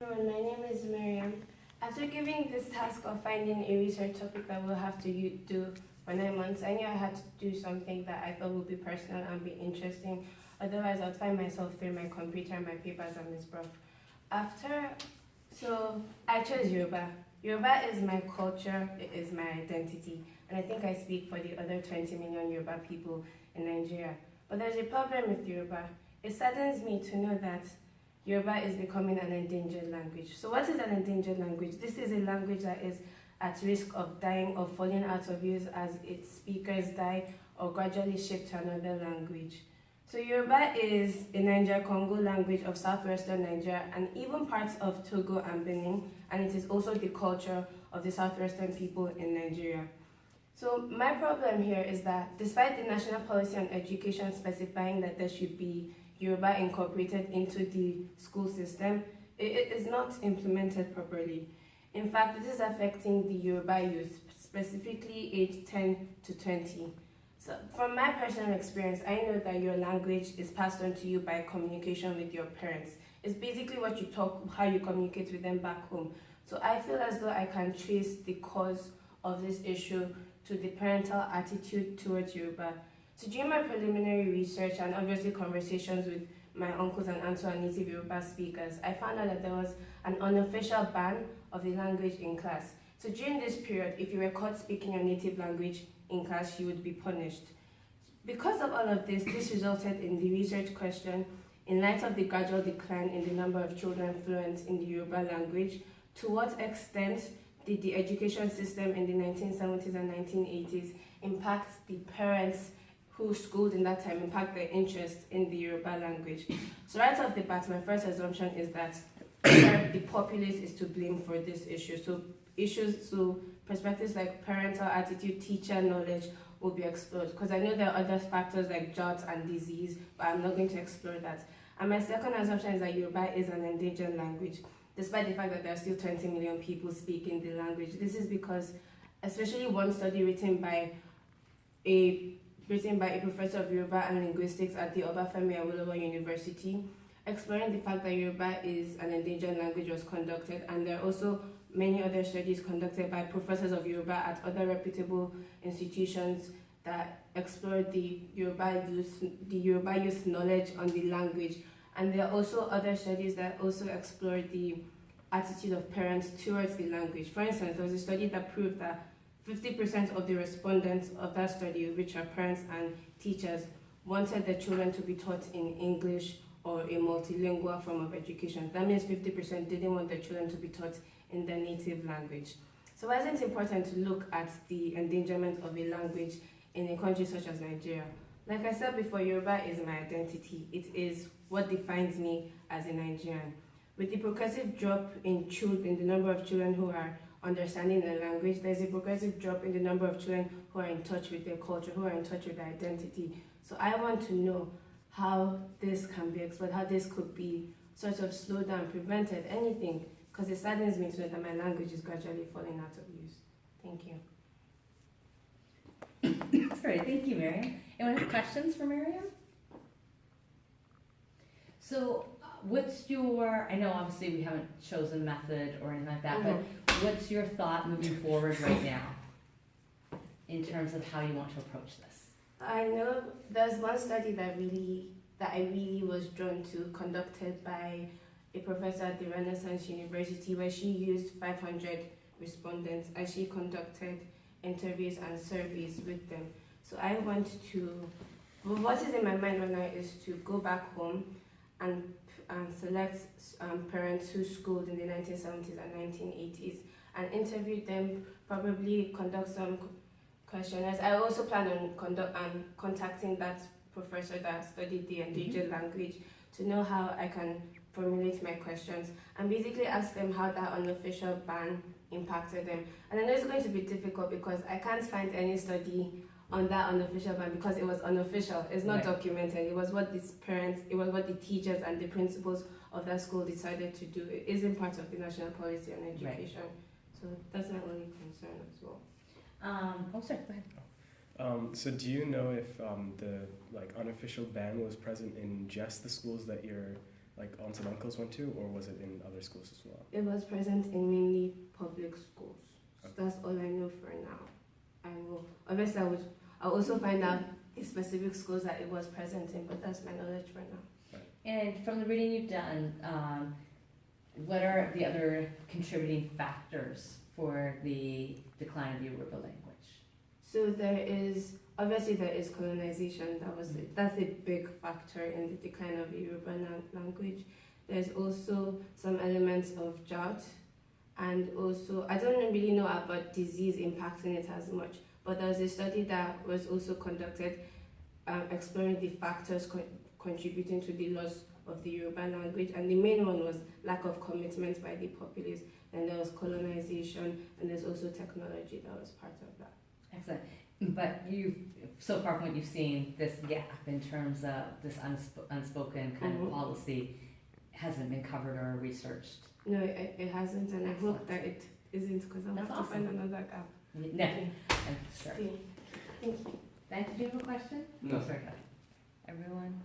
Everyone, my name is Miriam. After giving this task of finding a research topic that we'll have to do for 9 months, I knew I had to do something that I thought would be personal and be interesting. Otherwise, I'd find myself through my computer, my papers, and Miss Brough. So I chose Yoruba. Yoruba is my culture, it is my identity, and I think I speak for the other 20 million Yoruba people in Nigeria. But there's a problem with Yoruba. It saddens me to know that Yoruba is becoming an endangered language. So what is an endangered language? This is a language that is at risk of dying or falling out of use as its speakers die or gradually shift to another language. So Yoruba is a Niger-Congo language of southwestern Nigeria and even parts of Togo and Benin, and it is also the culture of the southwestern people in Nigeria. So my problem here is that despite the national policy on education specifying that there should be Yoruba incorporated into the school system, it is not implemented properly. In fact, this is affecting the Yoruba youth, specifically aged 10 to 20. So from my personal experience, I know that your language is passed on to you by communication with your parents. It's basically what you talk, how you communicate with them back home. So I feel as though I can trace the cause of this issue to the parental attitude towards Yoruba. So during my preliminary research and obviously conversations with my uncles and aunts who are native Yoruba speakers, I found out that there was an unofficial ban of the language in class. So during this period, if you were caught speaking your native language in class, you would be punished. Because of all of this resulted in the research question, in light of the gradual decline in the number of children fluent in the Yoruba language, to what extent did the education system in the 1970s and 1980s impact the parents who schooled in that time, impact their interest in the Yoruba language? So right off the bat, my first assumption is that the populace is to blame for this issue. So perspectives like parental attitude, teacher knowledge will be explored, because I know there are other factors like drought and disease, but I'm not going to explore that. And my second assumption is that Yoruba is an endangered language, despite the fact that there are still 20 million people speaking the language. This is because, especially one study written by a professor of Yoruba and linguistics at the Obafemi Awolowo University, exploring the fact that Yoruba is an endangered language, was conducted, and there are also many other studies conducted by professors of Yoruba at other reputable institutions that explore the Yoruba youth knowledge on the language. And there are also other studies that also explore the attitude of parents towards the language. For instance, there was a study that proved that 50% of the respondents of that study, which are parents and teachers, wanted their children to be taught in English or a multilingual form of education. That means 50% didn't want their children to be taught in their native language. So why is it important to look at the endangerment of a language in a country such as Nigeria? Like I said before, Yoruba is my identity. It is what defines me as a Nigerian. With the progressive drop in the number of children who are understanding the language, there's a progressive drop in the number of children who are in touch with their culture, who are in touch with their identity. So I want to know how this can be explored, how this could be sort of slowed down, prevented, anything, because it saddens me to know that my language is gradually falling out of use. Thank you. That's great. Thank you, Miriam. Anyone have questions for Miriam? So, what's your, I know obviously we haven't chosen method or anything like that, but what's your thought moving forward right now in terms of how you want to approach this? I know there's one study that I really was drawn to, conducted by a professor at the Renaissance University, where she used 500 respondents and she conducted interviews and surveys with them. So I want to, what is in my mind right now is to go back home and select parents who schooled in the 1970s and 1980s and interview them, probably conduct some questionnaires. I also plan on contacting that professor that studied the endangered language to know how I can formulate my questions and basically ask them how that unofficial ban impacted them. And I know it's going to be difficult because I can't find any study on that unofficial ban because it was unofficial. It's not documented. It was what the teachers and the principals of that school decided to do. It isn't part of the national policy on education. So that's my only concern as well. Sorry, go ahead. So do you know if the unofficial ban was present in just the schools that you're like aunts and uncles went to, or was it in other schools as well? It was present in mainly public schools. So that's all I know for now. I know. Obviously, I'll also find out the specific schools that it was present in, but that's my knowledge for now. And from the reading you've done, what are the other contributing factors for the decline of the Yoruba language? So there is colonization. That's a big factor in the decline of the Yoruba language. There's also some elements of drought, and also I don't really know about disease impacting it as much. But there was a study that was also conducted exploring the factors contributing to the loss of the Yoruba language, and the main one was lack of commitment by the populace, and there was colonization, and there's also technology that was part of that. Excellent. But so far from what you've seen, this gap in terms of this unspoken kind of policy hasn't been covered or researched. No, it hasn't, and I hope Excellent. that it isn't, because I'll That's have to awesome. find another gap. No, I'm sure. Thank you. Thank you. Do you have a question? No. Sorry. Everyone?